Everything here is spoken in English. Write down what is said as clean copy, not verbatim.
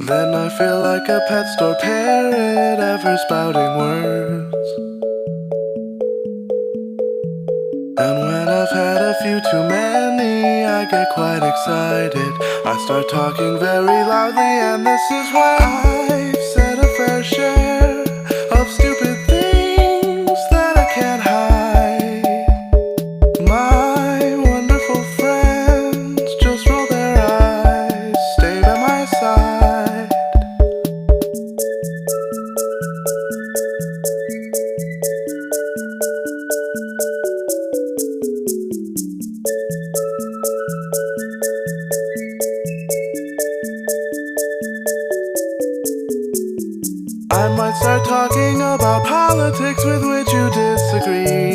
then I feel like a pet store parrot, ever spouting words. And when I've had a few too many, I get quite excited. I start talking very loudly, and this is why I've said a fair share of stupid things that I can't hide. My wonderful friends just roll their eyes, stay by my side. I might start talking about politics with which you disagree.